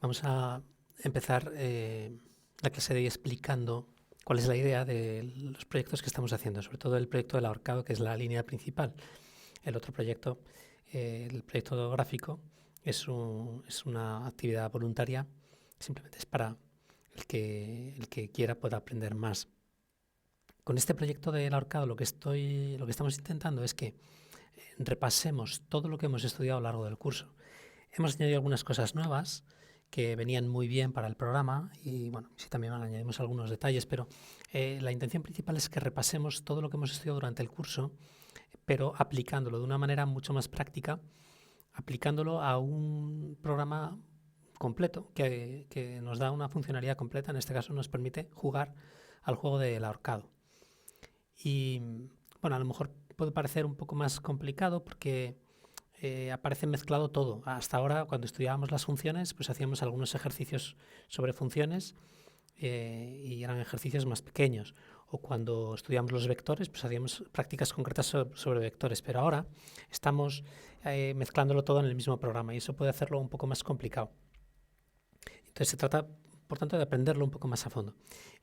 Vamos a empezar la clase de hoy explicando cuál es la idea de los proyectos que estamos haciendo, sobre todo el proyecto del ahorcado, que es la línea principal. El otro proyecto, el proyecto gráfico, es una actividad voluntaria, simplemente es para el que quiera pueda aprender más. Con este proyecto del ahorcado lo que estamos intentando es que repasemos todo lo que hemos estudiado a lo largo del curso. Hemos añadido algunas cosas nuevas que venían muy bien para el programa y bueno, sí también añadimos algunos detalles, pero la intención principal es que repasemos todo lo que hemos estudiado durante el curso, pero aplicándolo de una manera mucho más práctica, aplicándolo a un programa completo que nos da una funcionalidad completa. En este caso nos permite jugar al juego del ahorcado. Y bueno, a lo mejor puede parecer un poco más complicado porque aparece mezclado todo. Hasta ahora, cuando estudiábamos las funciones, pues hacíamos algunos ejercicios sobre funciones y eran ejercicios más pequeños. O cuando estudiamos los vectores, pues hacíamos prácticas concretas sobre vectores. Pero ahora estamos mezclándolo todo en el mismo programa y eso puede hacerlo un poco más complicado. Entonces se trata, por tanto, de aprenderlo un poco más a fondo.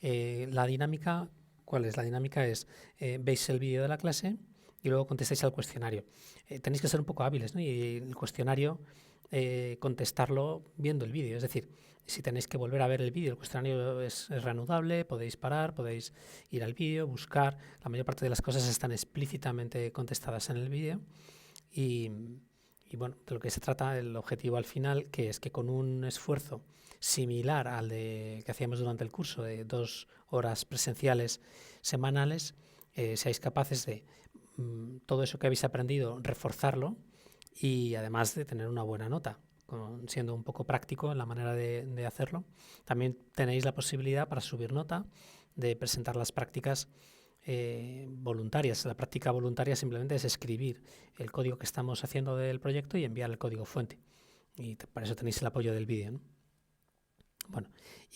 La dinámica, ¿cuál es? La dinámica es, veis el vídeo de la clase y luego contestáis al cuestionario. Tenéis que ser un poco hábiles, ¿no? Y el cuestionario contestarlo viendo el vídeo. Es decir, si tenéis que volver a ver el vídeo, el cuestionario es reanudable, podéis parar, podéis ir al vídeo, buscar. La mayor parte de las cosas están explícitamente contestadas en el vídeo. Y bueno, de lo que se trata, el objetivo al final, que es que con un esfuerzo similar al que hacíamos durante el curso de 2 horas presenciales semanales, seáis capaces de todo eso que habéis aprendido, reforzarlo y además de tener una buena nota, siendo un poco práctico en la manera de hacerlo. También tenéis la posibilidad para subir nota de presentar las prácticas voluntarias. La práctica voluntaria simplemente es escribir el código que estamos haciendo del proyecto y enviar el código fuente. Y para eso tenéis el apoyo del vídeo, ¿no? Bueno,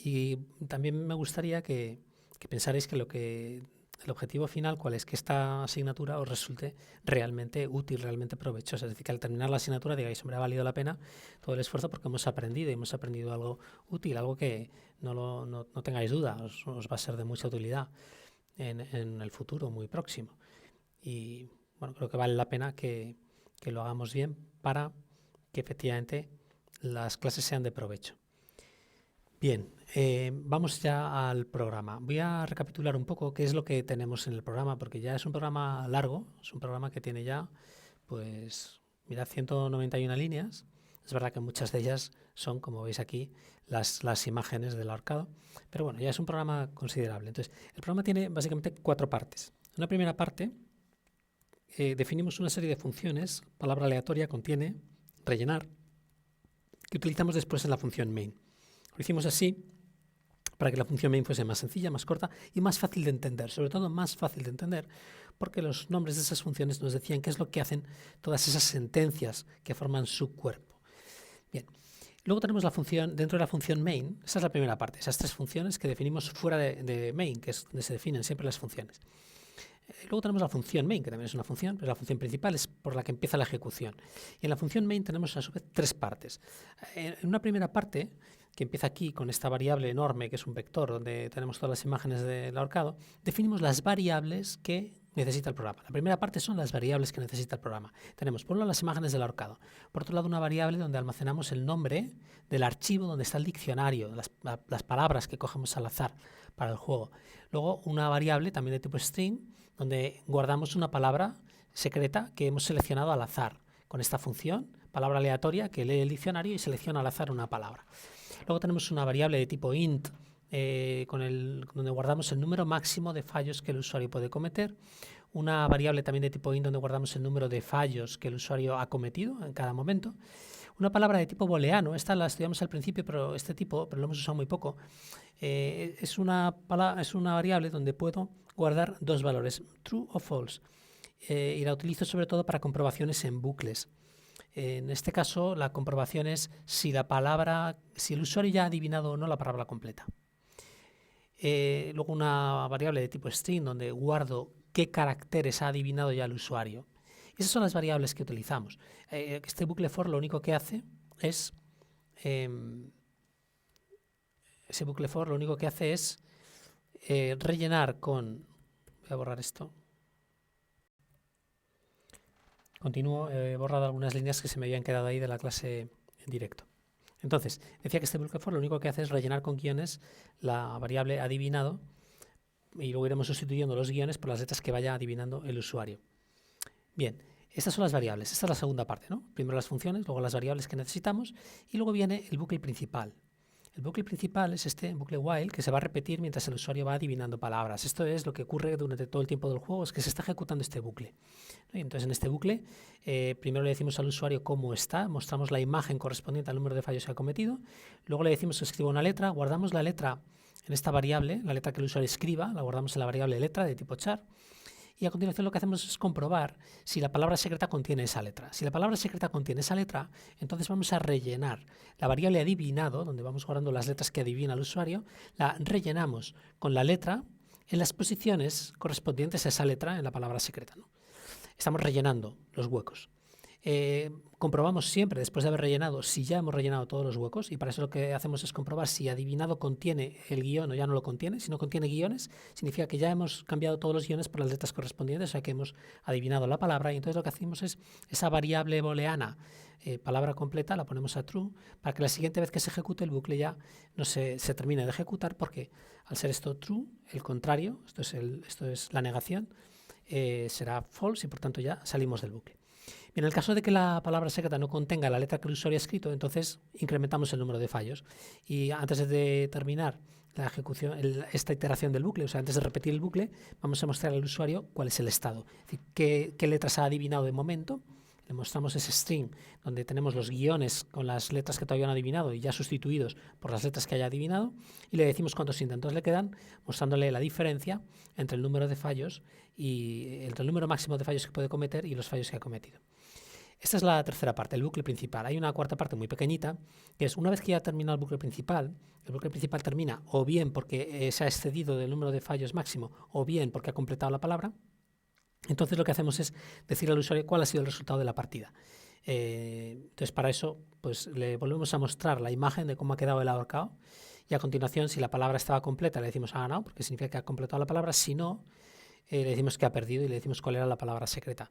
y también me gustaría que pensarais que el objetivo final, cuál es, que esta asignatura os resulte realmente útil, realmente provechosa. Es decir, que al terminar la asignatura digáis, hombre, ha valido la pena todo el esfuerzo porque hemos aprendido algo útil, algo que no tengáis duda, os va a ser de mucha utilidad en el futuro muy próximo. Y bueno, creo que vale la pena que lo hagamos bien para que efectivamente las clases sean de provecho. Bien, vamos ya al programa. Voy a recapitular un poco qué es lo que tenemos en el programa, porque ya es un programa largo, es un programa que tiene ya, pues, mirad, 191 líneas. Es verdad que muchas de ellas son, como veis aquí, las imágenes del ahorcado, pero bueno, ya es un programa considerable. Entonces, el programa tiene básicamente 4 partes. En la primera parte, definimos una serie de funciones, palabra aleatoria, contiene, rellenar, que utilizamos después en la función main. Lo hicimos así para que la función main fuese más sencilla, más corta y más fácil de entender, sobre todo más fácil de entender, porque los nombres de esas funciones nos decían qué es lo que hacen todas esas sentencias que forman su cuerpo. Bien, luego tenemos la función, dentro de la función main, esa es la primera parte, esas 3 funciones que definimos fuera de main, que es donde se definen siempre las funciones. Luego tenemos la función main, que también es una función, pero la función principal es por la que empieza la ejecución. Y en la función main tenemos a su vez 3 partes. En una primera parte, que empieza aquí con esta variable enorme, que es un vector, donde tenemos todas las imágenes del ahorcado, definimos las variables que necesita el programa. La primera parte son las variables que necesita el programa. Tenemos por un lado las imágenes del ahorcado, por otro lado una variable donde almacenamos el nombre del archivo donde está el diccionario, las palabras que cogemos al azar para el juego. Luego una variable también de tipo string, donde guardamos una palabra secreta que hemos seleccionado al azar con esta función, palabra aleatoria, que lee el diccionario y selecciona al azar una palabra. Luego tenemos una variable de tipo int, donde guardamos el número máximo de fallos que el usuario puede cometer. Una variable también de tipo int donde guardamos el número de fallos que el usuario ha cometido en cada momento. Una palabra de tipo booleano, esta la estudiamos al principio, pero lo hemos usado muy poco. Es una variable donde puedo guardar 2 valores, true o false, y la utilizo sobre todo para comprobaciones en bucles. En este caso, la comprobación es si el usuario ya ha adivinado o no la palabra completa. Luego una variable de tipo string donde guardo qué caracteres ha adivinado ya el usuario. Esas son las variables que utilizamos. Este bucle for lo único que hace es ese bucle for lo único que hace es rellenar con... Voy a borrar esto. Continúo, he borrado algunas líneas que se me habían quedado ahí de la clase en directo. Entonces, decía que este bucle for lo único que hace es rellenar con guiones la variable adivinado y luego iremos sustituyendo los guiones por las letras que vaya adivinando el usuario. Bien, estas son las variables, esta es la segunda parte, ¿no? Primero las funciones, luego las variables que necesitamos y luego viene el bucle principal. El bucle principal es este bucle while que se va a repetir mientras el usuario va adivinando palabras. Esto es lo que ocurre durante todo el tiempo del juego, es que se está ejecutando este bucle. Y entonces en este bucle primero le decimos al usuario cómo está, mostramos la imagen correspondiente al número de fallos que ha cometido, luego le decimos que escriba una letra, guardamos la letra en esta variable, la letra que el usuario escriba, la guardamos en la variable letra de tipo char. Y a continuación lo que hacemos es comprobar si la palabra secreta contiene esa letra. Si la palabra secreta contiene esa letra, entonces vamos a rellenar la variable adivinado, donde vamos guardando las letras que adivina el usuario, la rellenamos con la letra en las posiciones correspondientes a esa letra en la palabra secreta, ¿no? Estamos rellenando los huecos. Comprobamos siempre, después de haber rellenado, si ya hemos rellenado todos los huecos, y para eso lo que hacemos es comprobar si adivinado contiene el guión o ya no lo contiene. Si no contiene guiones, significa que ya hemos cambiado todos los guiones por las letras correspondientes, o sea que hemos adivinado la palabra, y entonces lo que hacemos es esa variable booleana, palabra completa, la ponemos a true, para que la siguiente vez que se ejecute el bucle ya no se termine de ejecutar, porque al ser esto true, el contrario, esto es la negación, será false y por tanto ya salimos del bucle. En el caso de que la palabra secreta no contenga la letra que el usuario ha escrito, entonces incrementamos el número de fallos. Y antes de terminar la ejecución, esta iteración del bucle, o sea, antes de repetir el bucle, vamos a mostrar al usuario cuál es el estado. Es decir, qué letras ha adivinado de momento. Le mostramos ese string donde tenemos los guiones con las letras que todavía no han adivinado y ya sustituidos por las letras que haya adivinado, y le decimos cuántos intentos le quedan, mostrándole la diferencia entre el número de fallos y entre el número máximo de fallos que puede cometer y los fallos que ha cometido. Esta es la tercera parte, el bucle principal. Hay una cuarta parte muy pequeñita, que es una vez que ya ha terminado el bucle principal termina o bien porque se ha excedido del número de fallos máximo o bien porque ha completado la palabra. Entonces lo que hacemos es decir al usuario cuál ha sido el resultado de la partida. Entonces para eso pues le volvemos a mostrar la imagen de cómo ha quedado el ahorcado y a continuación si la palabra estaba completa le decimos ha ganado porque significa que ha completado la palabra, si no le decimos que ha perdido y le decimos cuál era la palabra secreta.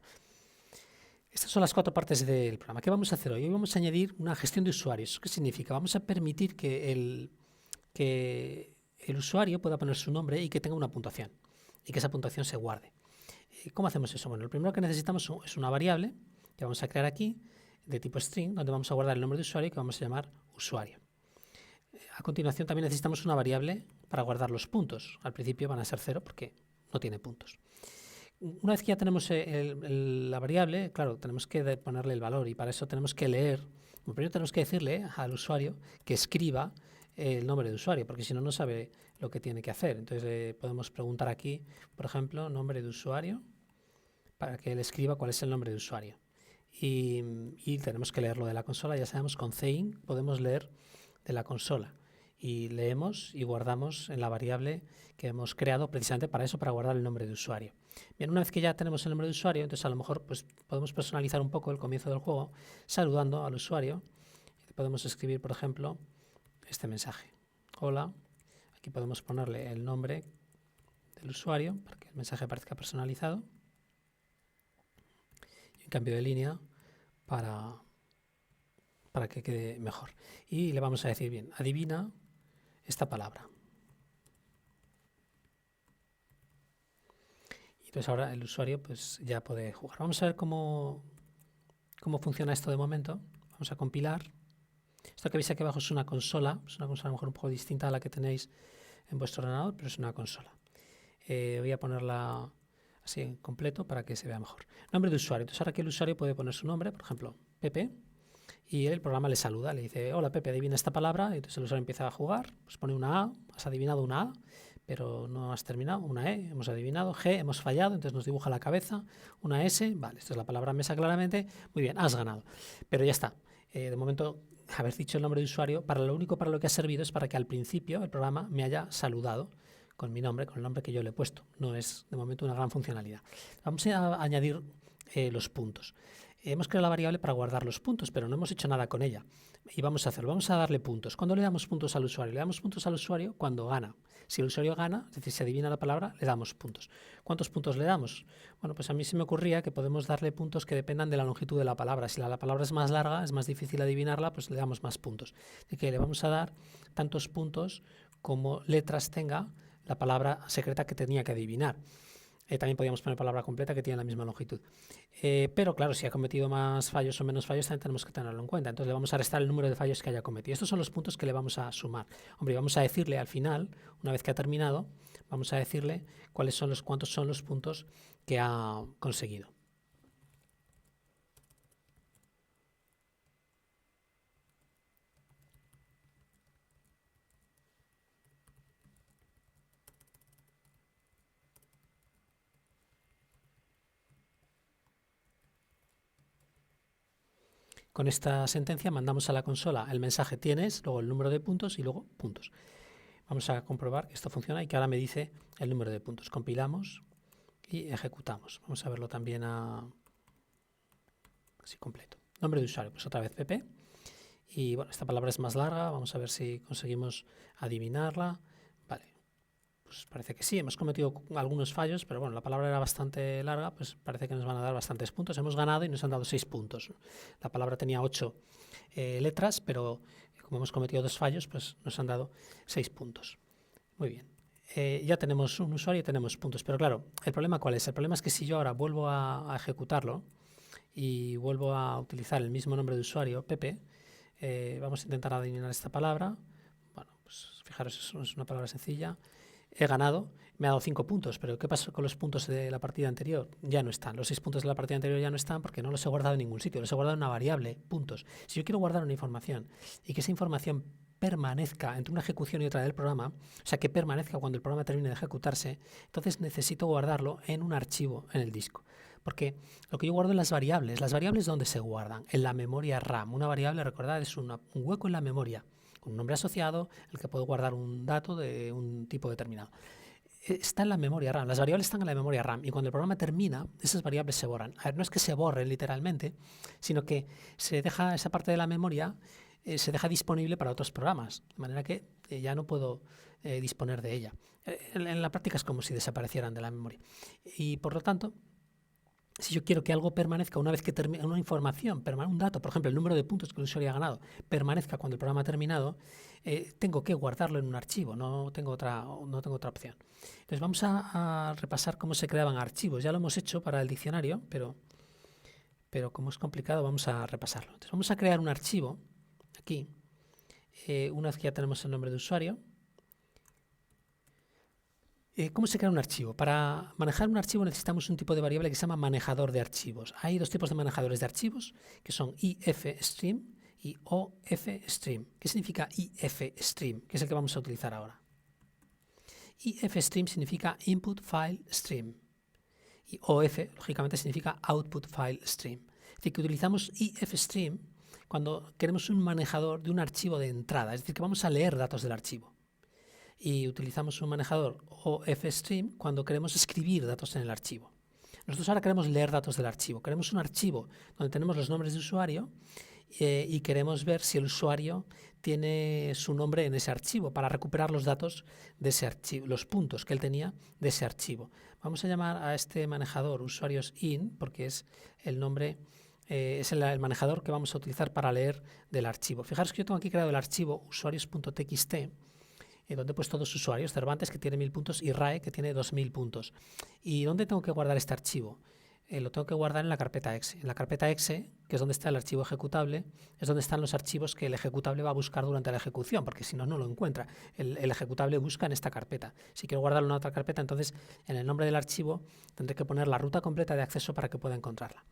Estas son las cuatro partes del programa. ¿Qué vamos a hacer hoy? Hoy vamos a añadir una gestión de usuarios. ¿Qué significa? Vamos a permitir que el usuario pueda poner su nombre y que tenga una puntuación y que esa puntuación se guarde. ¿Cómo hacemos eso? Bueno, lo primero que necesitamos es una variable que vamos a crear aquí de tipo string, donde vamos a guardar el nombre de usuario que vamos a llamar usuario. A continuación también necesitamos una variable para guardar los puntos. Al principio van a ser 0 porque no tiene puntos. Una vez que ya tenemos la variable, claro, tenemos que ponerle el valor y para eso tenemos que leer. Primero tenemos que decirle al usuario que escriba el nombre de usuario, porque si no, no sabe lo que tiene que hacer. Entonces le podemos preguntar aquí, por ejemplo, nombre de usuario, para que él escriba cuál es el nombre de usuario. Y tenemos que leerlo de la consola. Ya sabemos, con cin podemos leer de la consola. Y leemos y guardamos en la variable que hemos creado precisamente para eso, para guardar el nombre de usuario. Bien, una vez que ya tenemos el nombre de usuario, entonces a lo mejor pues, podemos personalizar un poco el comienzo del juego saludando al usuario. Podemos escribir, por ejemplo, este mensaje. Hola. Aquí podemos ponerle el nombre del usuario para que el mensaje parezca personalizado. Y un cambio de línea para que quede mejor. Y le vamos a decir, bien, adivina esta palabra. Y entonces ahora el usuario pues ya puede jugar. Vamos a ver cómo funciona esto de momento. Vamos a compilar. Esto que veis aquí abajo es una consola a lo mejor un poco distinta a la que tenéis en vuestro ordenador, pero es una consola. Voy a ponerla así en completo para que se vea mejor. Nombre de usuario. Entonces ahora aquí el usuario puede poner su nombre, por ejemplo, Pepe, y el programa le saluda, le dice, hola Pepe, adivina esta palabra, y entonces el usuario empieza a jugar, pues pone una A, has adivinado una A, pero no has terminado, una E, hemos adivinado, G, hemos fallado, entonces nos dibuja la cabeza, una S, vale, esto es la palabra mesa claramente, muy bien, has ganado, pero ya está. De momento, haber dicho el nombre de usuario, lo único para lo que ha servido es para que al principio el programa me haya saludado con mi nombre, con el nombre que yo le he puesto. No es de momento una gran funcionalidad. Vamos a añadir los puntos. Hemos creado la variable para guardar los puntos, pero no hemos hecho nada con ella. Y vamos a darle puntos. ¿Cuándo le damos puntos al usuario? Le damos puntos al usuario cuando gana. Si el usuario gana, es decir, si adivina la palabra, le damos puntos. ¿Cuántos puntos le damos? Bueno, pues a mí se me ocurría que podemos darle puntos que dependan de la longitud de la palabra. Si la palabra es más larga, es más difícil adivinarla, pues le damos más puntos. Así que le vamos a dar tantos puntos como letras tenga la palabra secreta que tenía que adivinar. También podríamos poner palabra completa que tiene la misma longitud. Pero claro, si ha cometido más fallos o menos fallos, también tenemos que tenerlo en cuenta. Entonces le vamos a restar el número de fallos que haya cometido. Estos son los puntos que le vamos a sumar. Hombre, vamos a decirle al final, una vez que ha terminado, vamos a decirle cuántos son los puntos que ha conseguido. Con esta sentencia mandamos a la consola el mensaje tienes, luego el número de puntos y luego puntos. Vamos a comprobar que esto funciona y que ahora me dice el número de puntos. Compilamos y ejecutamos. Vamos a verlo también así completo. Nombre de usuario, pues otra vez Pepe. Y bueno, esta palabra es más larga. Vamos a ver si conseguimos adivinarla. Vale, pues parece que sí. Hemos cometido algunos fallos, pero bueno, la palabra era bastante larga, pues parece que nos van a dar bastantes puntos. Hemos ganado y nos han dado 6 puntos. La palabra tenía 8 letras, pero como hemos cometido 2 fallos, pues nos han dado 6 puntos. Muy bien. Ya tenemos un usuario y tenemos puntos, pero claro, ¿el problema cuál es? El problema es que si yo ahora vuelvo a ejecutarlo y vuelvo a utilizar el mismo nombre de usuario, Pepe, vamos a intentar adivinar esta palabra. Bueno, pues fijaros, es una palabra sencilla. He ganado, me ha dado 5 puntos, pero ¿qué pasa con los puntos de la partida anterior? Ya no están, los 6 puntos de la partida anterior ya no están porque no los he guardado en ningún sitio, los he guardado en una variable, puntos. Si yo quiero guardar una información y que esa información permanezca entre una ejecución y otra del programa, o sea, que permanezca cuando el programa termine de ejecutarse, entonces necesito guardarlo en un archivo en el disco. Porque lo que yo guardo en las variables ¿dónde se guardan? En la memoria RAM. Una variable, recordad, es un hueco en la memoria, con un nombre asociado, el que puedo guardar un dato de un tipo determinado. Está en la memoria RAM, las variables están en la memoria RAM y cuando el programa termina, esas variables se borran. A ver, no es que se borren literalmente, sino que se deja esa parte de la memoria, se deja disponible para otros programas, de manera que ya no puedo disponer de ella. En la práctica es como si desaparecieran de la memoria. Y por lo tanto, si yo quiero que algo permanezca una vez que termine una información, un dato, por ejemplo, el número de puntos que el usuario ha ganado, permanezca cuando el programa ha terminado, tengo que guardarlo en un archivo, no tengo otra opción. Entonces vamos a repasar cómo se creaban archivos. Ya lo hemos hecho para el diccionario, pero como es complicado, vamos a repasarlo. Entonces vamos a crear un archivo aquí, una vez que ya tenemos el nombre de usuario. ¿Cómo se crea un archivo? Para manejar un archivo necesitamos un tipo de variable que se llama manejador de archivos. Hay 2 tipos de manejadores de archivos, que son ifstream y ofstream. ¿Qué significa ifstream? Que es el que vamos a utilizar ahora. ifstream significa input file stream y of, lógicamente, significa output file stream. Es decir, que utilizamos ifstream cuando queremos un manejador de un archivo de entrada, es decir, que vamos a leer datos del archivo. Y utilizamos un manejador ofstream cuando queremos escribir datos en el archivo. Nosotros ahora queremos leer datos del archivo. Queremos un archivo donde tenemos los nombres de usuario y queremos ver si el usuario tiene su nombre en ese archivo para recuperar los datos de ese archivo, los puntos que él tenía de ese archivo. Vamos a llamar a este manejador usuarios in porque es el nombre, es el manejador que vamos a utilizar para leer del archivo. Fijaros que yo tengo aquí creado el archivo usuarios.txt donde he puesto 2 usuarios, Cervantes que tiene 1000 puntos y RAE que tiene 2000 puntos. ¿Y dónde tengo que guardar este archivo? Lo tengo que guardar en la carpeta exe. En la carpeta exe, que es donde está el archivo ejecutable, es donde están los archivos que el ejecutable va a buscar durante la ejecución, porque si no, no lo encuentra. El ejecutable busca en esta carpeta. Si quiero guardarlo en otra carpeta, entonces en el nombre del archivo tendré que poner la ruta completa de acceso para que pueda encontrarla.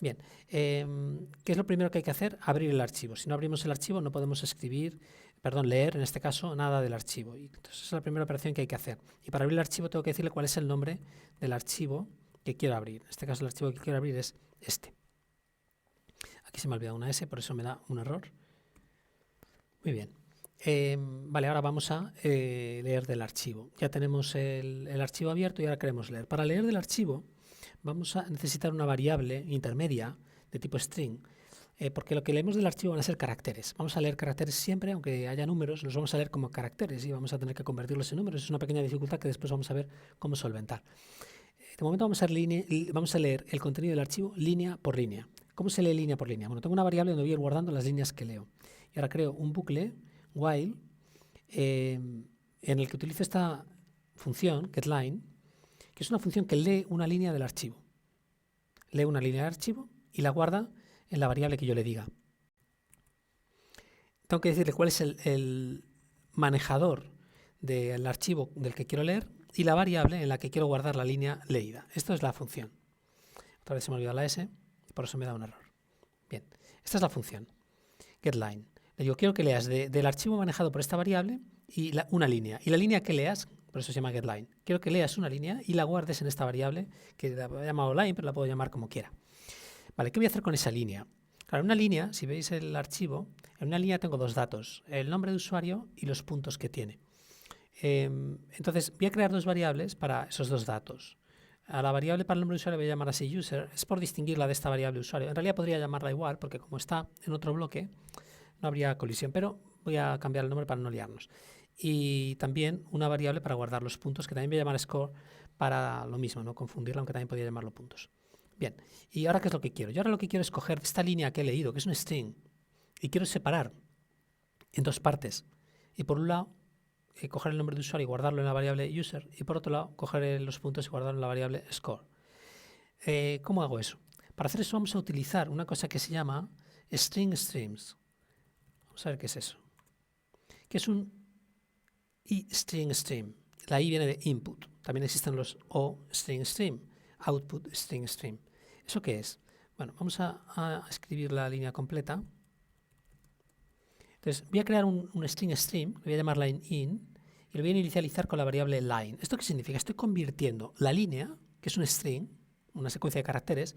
Bien, ¿qué es lo primero que hay que hacer? Abrir el archivo. Si no abrimos el archivo no podemos leer en este caso nada del archivo. Y entonces es la primera operación que hay que hacer. Y para abrir el archivo tengo que decirle cuál es el nombre del archivo que quiero abrir. En este caso el archivo que quiero abrir es este. Aquí se me ha olvidado una S, por eso me da un error. Muy bien. Vale, ahora vamos a leer del archivo. Ya tenemos el archivo abierto y ahora queremos leer. Para leer del archivo vamos a necesitar una variable intermedia de tipo string, porque lo que leemos del archivo van a ser caracteres. Vamos a leer caracteres siempre, aunque haya números, los vamos a leer como caracteres y vamos a tener que convertirlos en números. Es una pequeña dificultad que después vamos a ver cómo solventar. De momento vamos a leer el contenido del archivo línea por línea. ¿Cómo se lee línea por línea? Bueno, tengo una variable donde voy a ir guardando las líneas que leo. Y ahora creo un bucle, while, en el que utilizo esta función, getLine, que es una función que lee una línea del archivo. Lee una línea del archivo y la guarda en la variable que yo le diga. Tengo que decirle cuál es el manejador del archivo del que quiero leer y la variable en la que quiero guardar la línea leída. Esto es la función. Otra vez se me ha olvidado la S y por eso me da un error. Bien, esta es la función, getLine. Le digo, quiero que leas del archivo manejado por esta variable y una línea. Y la línea que leas, por eso se llama getLine, quiero que leas una línea y la guardes en esta variable, que la he llamado line, pero la puedo llamar como quiera. Vale, ¿qué voy a hacer con esa línea? Claro, en una línea, si veis el archivo, en una línea tengo dos datos, el nombre de usuario y los puntos que tiene. Entonces, voy a crear dos variables para esos dos datos. A la variable para el nombre de usuario voy a llamar así user, es por distinguirla de esta variable usuario. En realidad podría llamarla igual, porque como está en otro bloque, no habría colisión, pero voy a cambiar el nombre para no liarnos. Y también una variable para guardar los puntos, que también voy a llamar score para lo mismo, no confundirla, aunque también podría llamarlo puntos. Bien, ¿y ahora qué es lo que quiero? Yo ahora lo que quiero es coger esta línea que he leído, que es un string, y quiero separar en dos partes. Y por un lado, coger el nombre de usuario y guardarlo en la variable user, y por otro lado, coger los puntos y guardarlo en la variable score. ¿Cómo hago eso? Para hacer eso vamos a utilizar una cosa que se llama string streams. Vamos a ver qué es eso. Que es un string stream. La I viene de input. También existen los o string stream, output string stream. ¿Eso qué es? Bueno, vamos a escribir la línea completa. Entonces, voy a crear un string stream, le voy a llamar line in, y lo voy a inicializar con la variable line. ¿Esto qué significa? Estoy convirtiendo la línea, que es un string, una secuencia de caracteres,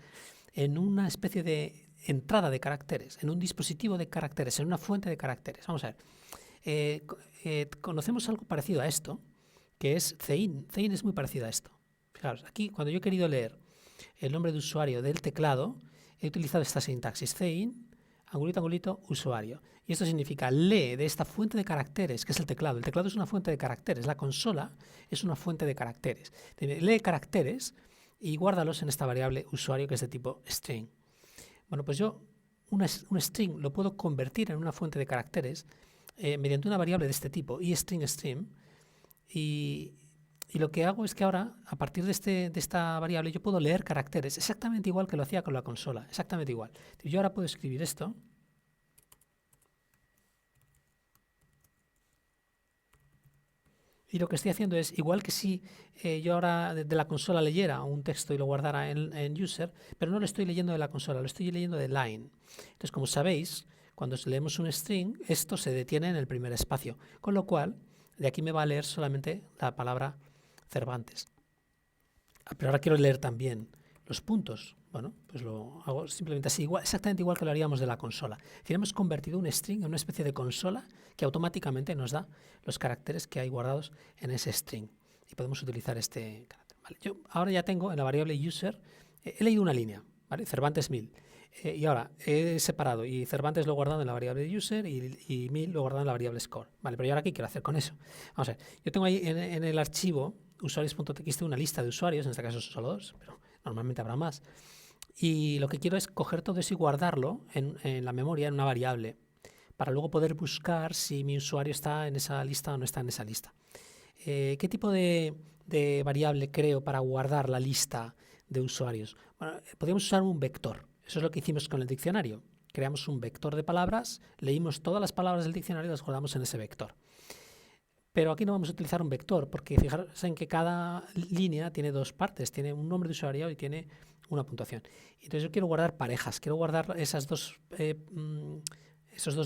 en una especie de entrada de caracteres, en un dispositivo de caracteres, en una fuente de caracteres. Vamos a ver. Conocemos algo parecido a esto, que es Cin. Cin es muy parecido a esto. Fijaros, aquí cuando yo he querido leer el nombre de usuario del teclado, he utilizado esta sintaxis, Cin, angulito, angulito, usuario. Y esto significa lee de esta fuente de caracteres, que es el teclado. El teclado es una fuente de caracteres, la consola es una fuente de caracteres. Lee caracteres y guárdalos en esta variable usuario, que es de tipo string. Bueno, pues yo un string lo puedo convertir en una fuente de caracteres mediante una variable de este tipo, string y lo que hago es que ahora, a partir de esta variable, yo puedo leer caracteres exactamente igual que lo hacía con la consola, exactamente igual. Yo ahora puedo escribir esto. Y lo que estoy haciendo es, igual que si yo ahora de la consola leyera un texto y lo guardara en user, pero no lo estoy leyendo de la consola, lo estoy leyendo de line. Entonces, como sabéis, cuando leemos un string, esto se detiene en el primer espacio, con lo cual, de aquí me va a leer solamente la palabra Cervantes. Pero ahora quiero leer también los puntos. Bueno, pues lo hago simplemente así, exactamente igual que lo haríamos de la consola. Es decir, hemos convertido un string en una especie de consola que automáticamente nos da los caracteres que hay guardados en ese string. Y podemos utilizar este carácter. Vale, yo ahora ya tengo en la variable user, he leído una línea, ¿vale? Cervantes 1000. Y ahora he separado y Cervantes lo he guardado en la variable user y 1000 lo he guardado en la variable score. Vale, pero ¿y ahora qué quiero hacer con eso? Vamos a ver, yo tengo ahí en el archivo usuarios.txt una lista de usuarios, en este caso son solo 2, pero normalmente habrá más. Y lo que quiero es coger todo eso y guardarlo en la memoria, en una variable, para luego poder buscar si mi usuario está en esa lista o no está en esa lista. ¿Qué tipo de variable creo para guardar la lista de usuarios? Bueno, podríamos usar un vector. Eso es lo que hicimos con el diccionario. Creamos un vector de palabras, leímos todas las palabras del diccionario y las guardamos en ese vector. Pero aquí no vamos a utilizar un vector, porque fijaros en que cada línea tiene dos partes, tiene un nombre de usuario y tiene una puntuación. Entonces yo quiero guardar parejas, quiero guardar esos dos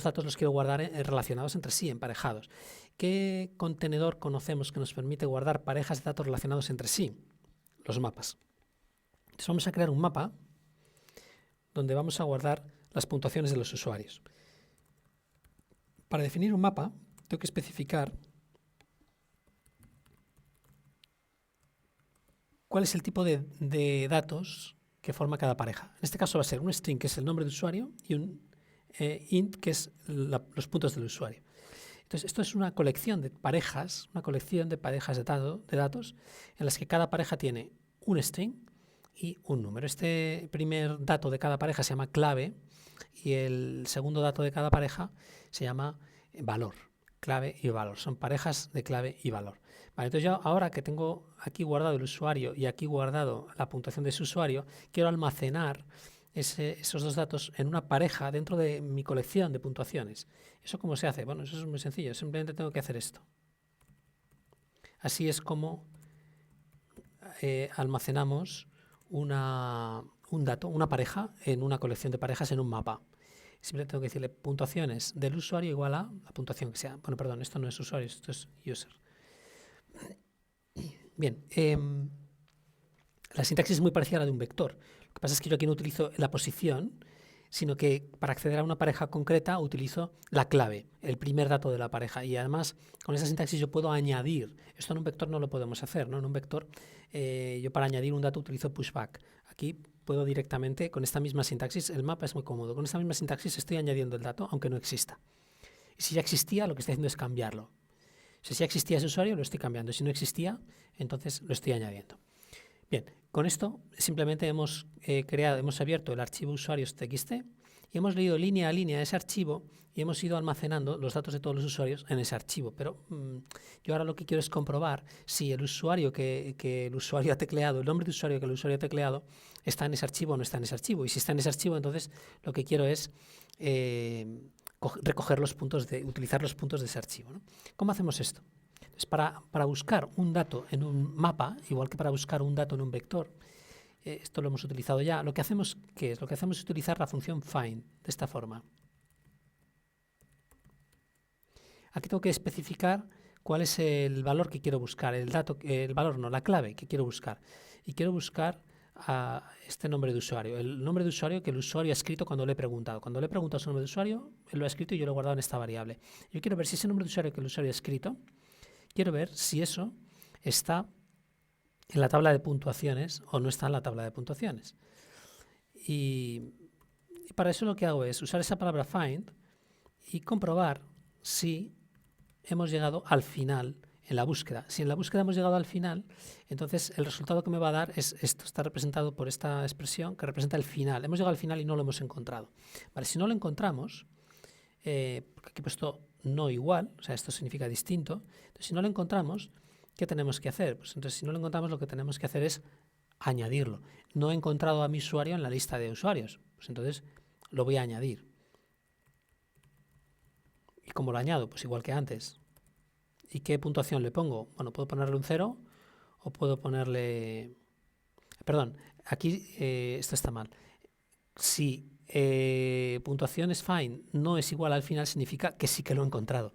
datos los quiero guardar relacionados entre sí, emparejados. ¿Qué contenedor conocemos que nos permite guardar parejas de datos relacionados entre sí? Los mapas. Entonces vamos a crear un mapa donde vamos a guardar las puntuaciones de los usuarios. Para definir un mapa, tengo que especificar cuál es el tipo de datos que forma cada pareja. En este caso va a ser un string, que es el nombre de usuario, y un int, que es los puntos del usuario. Entonces, esto es una colección de parejas, de datos, en las que cada pareja tiene un string y un número. Este primer dato de cada pareja se llama clave y el segundo dato de cada pareja se llama valor. Clave y valor. Son parejas de clave y valor. Vale, entonces yo ahora que tengo aquí guardado el usuario y aquí guardado la puntuación de ese usuario, quiero almacenar esos dos datos en una pareja dentro de mi colección de puntuaciones. ¿Eso cómo se hace? Bueno, eso es muy sencillo. Simplemente tengo que hacer esto. Así es como almacenamos un dato, una pareja, en una colección de parejas en un mapa. Simplemente tengo que decirle puntuaciones del usuario igual a la puntuación que sea. Bueno, perdón, esto no es usuario, esto es user. Bien, la sintaxis es muy parecida a la de un vector. Lo que pasa es que yo aquí no utilizo la posición, sino que para acceder a una pareja concreta utilizo la clave, el primer dato de la pareja. Y además, con esa sintaxis yo puedo añadir. Esto en un vector no lo podemos hacer, ¿no? En un vector, yo para añadir un dato utilizo pushback. Aquí puedo directamente, con esta misma sintaxis, el mapa es muy cómodo. Con esta misma sintaxis estoy añadiendo el dato, aunque no exista. Y si ya existía, lo que estoy haciendo es cambiarlo. Si ya existía ese usuario, lo estoy cambiando. Si no existía, entonces lo estoy añadiendo. Bien, con esto simplemente hemos abierto el archivo usuarios.txt y hemos leído línea a línea ese archivo y hemos ido almacenando los datos de todos los usuarios en ese archivo. Pero yo ahora lo que quiero es comprobar si el usuario que el usuario ha tecleado, el nombre de usuario que el usuario ha tecleado, está en ese archivo o no está en ese archivo. Y si está en ese archivo, entonces lo que quiero es recoger los puntos utilizar los puntos de ese archivo, ¿no? ¿Cómo hacemos esto? Entonces, para buscar un dato en un mapa, igual que para buscar un dato en un vector, esto lo hemos utilizado ya, lo que hacemos es utilizar la función find de esta forma. Aquí tengo que especificar cuál es el valor que quiero buscar, la clave que quiero buscar. Y quiero buscar a este nombre de usuario, el nombre de usuario que el usuario ha escrito cuando le he preguntado. Cuando le he preguntado su nombre de usuario, él lo ha escrito y yo lo he guardado en esta variable. Yo quiero ver si ese nombre de usuario que el usuario ha escrito, quiero ver si eso está en la tabla de puntuaciones o no está en la tabla de puntuaciones. Y para eso lo que hago es usar esa palabra find y comprobar si hemos llegado al final en la búsqueda. Si en la búsqueda hemos llegado al final, entonces el resultado que me va a dar es esto. Está representado por esta expresión que representa el final. Hemos llegado al final y no lo hemos encontrado. Vale, si no lo encontramos, porque aquí he puesto no igual, o sea, esto significa distinto. Entonces, si no lo encontramos, ¿qué tenemos que hacer? Pues entonces, si no lo encontramos, lo que tenemos que hacer es añadirlo. No he encontrado a mi usuario en la lista de usuarios, pues entonces lo voy a añadir. ¿Y cómo lo añado? Pues igual que antes. ¿Y qué puntuación le pongo? Bueno, puedo ponerle un 0 o puedo ponerle... Perdón, aquí esto está mal. Si puntuación es find no es igual al final, significa que sí que lo he encontrado.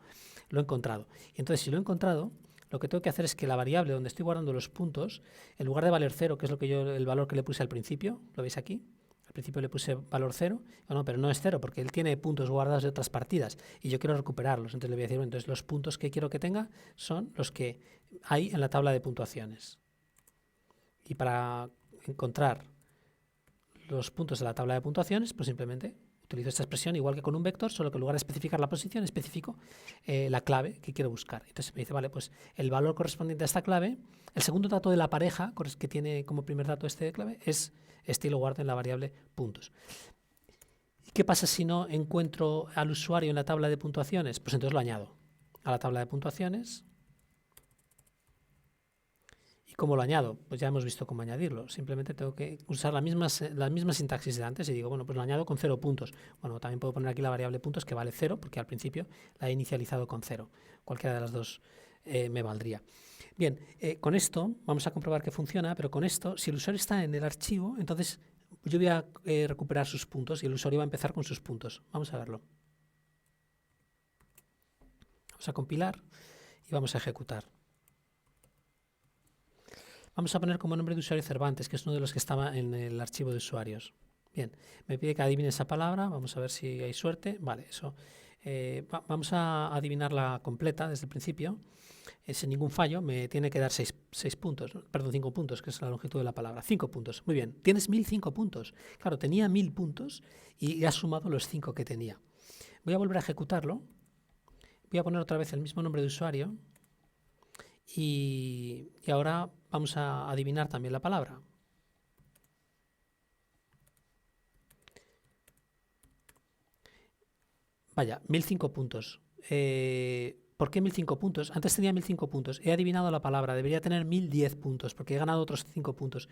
Lo he encontrado. Y entonces, si lo he encontrado, lo que tengo que hacer es que la variable donde estoy guardando los puntos, en lugar de valer 0, que es el valor que le puse al principio, ¿lo veis aquí? Al principio le puse valor 0, no, pero no es 0 porque él tiene puntos guardados de otras partidas y yo quiero recuperarlos. Entonces le voy a decir, bueno, entonces los puntos que quiero que tenga son los que hay en la tabla de puntuaciones. Y para encontrar los puntos de la tabla de puntuaciones, pues simplemente utilizo esta expresión igual que con un vector, solo que en lugar de especificar la posición, especifico la clave que quiero buscar. Entonces me dice, vale, pues el valor correspondiente a esta clave, el segundo dato de la pareja, que tiene como primer dato este de clave, es este y lo guardo en la variable puntos. ¿Y qué pasa si no encuentro al usuario en la tabla de puntuaciones? Pues entonces lo añado a la tabla de puntuaciones. ¿Y cómo lo añado? Pues ya hemos visto cómo añadirlo. Simplemente tengo que usar la misma sintaxis de antes y digo, bueno, pues lo añado con 0 puntos. Bueno, también puedo poner aquí la variable puntos que vale 0 porque al principio la he inicializado con 0. Cualquiera de las dos me valdría. Bien, con esto vamos a comprobar que funciona, pero con esto, si el usuario está en el archivo, entonces yo voy a recuperar sus puntos y el usuario va a empezar con sus puntos. Vamos a verlo. Vamos a compilar y vamos a ejecutar. Vamos a poner como nombre de usuario Cervantes, que es uno de los que estaba en el archivo de usuarios. Bien, me pide que adivine esa palabra, vamos a ver si hay suerte. Vale, eso Vamos a adivinarla completa desde el principio, sin ningún fallo. Me tiene que dar 6 puntos, perdón, 5 puntos, que es la longitud de la palabra. 5 puntos, muy bien. Tienes 1005 puntos. Claro, tenía 1000 puntos y has sumado los 5 que tenía. Voy a volver a ejecutarlo. Voy a poner otra vez el mismo nombre de usuario y ahora vamos a adivinar también la palabra. Vaya, 1005 puntos. ¿Por qué 1005 puntos? Antes tenía 1005 puntos. He adivinado la palabra. Debería tener 1010 puntos porque he ganado otros 5 puntos.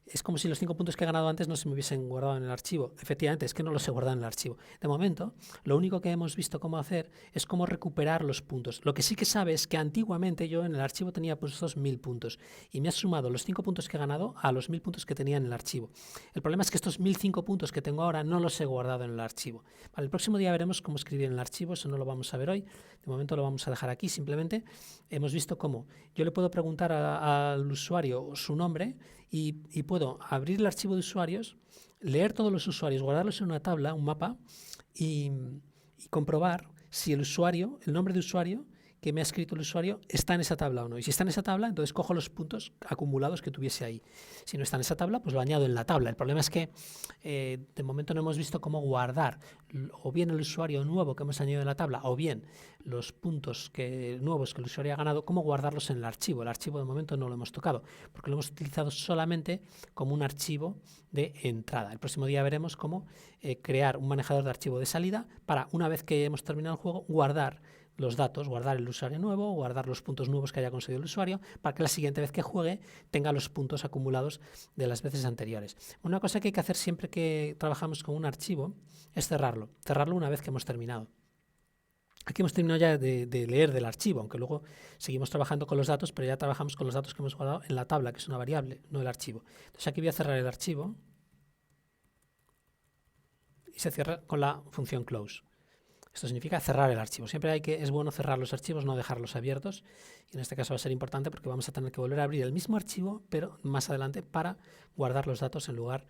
Es como si los 5 puntos que he ganado antes no se me hubiesen guardado en el archivo. Efectivamente, es que no los he guardado en el archivo. De momento, lo único que hemos visto cómo hacer es cómo recuperar los puntos. Lo que sí que sabe es que antiguamente yo en el archivo tenía puestos 1000 puntos y me ha sumado los 5 puntos que he ganado a los 1000 puntos que tenía en el archivo. El problema es que estos 1005 puntos que tengo ahora no los he guardado en el archivo. Vale, el próximo día veremos cómo escribir en el archivo, eso no lo vamos a ver hoy. De momento lo vamos a dejar aquí. Simplemente hemos visto cómo yo le puedo preguntar al usuario su nombre y puedo abrir el archivo de usuarios, leer todos los usuarios, guardarlos en una tabla, un mapa y comprobar si el usuario, el nombre de usuario que me ha escrito el usuario está en esa tabla o no. Y si está en esa tabla, entonces cojo los puntos acumulados que tuviese ahí. Si no está en esa tabla, pues lo añado en la tabla. El problema es que de momento no hemos visto cómo guardar o bien el usuario nuevo que hemos añadido en la tabla o bien los puntos nuevos que el usuario ha ganado, cómo guardarlos en el archivo. El archivo de momento no lo hemos tocado porque lo hemos utilizado solamente como un archivo de entrada. El próximo día veremos cómo crear un manejador de archivo de salida para, una vez que hemos terminado el juego, guardar los datos, guardar el usuario nuevo, guardar los puntos nuevos que haya conseguido el usuario, para que la siguiente vez que juegue tenga los puntos acumulados de las veces anteriores. Una cosa que hay que hacer siempre que trabajamos con un archivo es cerrarlo una vez que hemos terminado. Aquí hemos terminado ya de leer del archivo, aunque luego seguimos trabajando con los datos, pero ya trabajamos con los datos que hemos guardado en la tabla, que es una variable, no el archivo. Entonces aquí voy a cerrar el archivo y se cierra con la función close. Esto significa cerrar el archivo. Siempre es bueno cerrar los archivos, no dejarlos abiertos. Y en este caso va a ser importante porque vamos a tener que volver a abrir el mismo archivo, pero más adelante para guardar los datos en lugar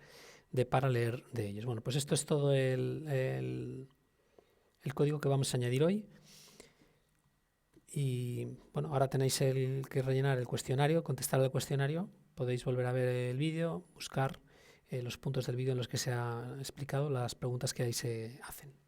de para leer de ellos. Bueno, pues esto es todo el código que vamos a añadir hoy. Y bueno, ahora tenéis que rellenar el cuestionario, contestar el cuestionario. Podéis volver a ver el vídeo, buscar los puntos del vídeo en los que se ha explicado las preguntas que ahí se hacen.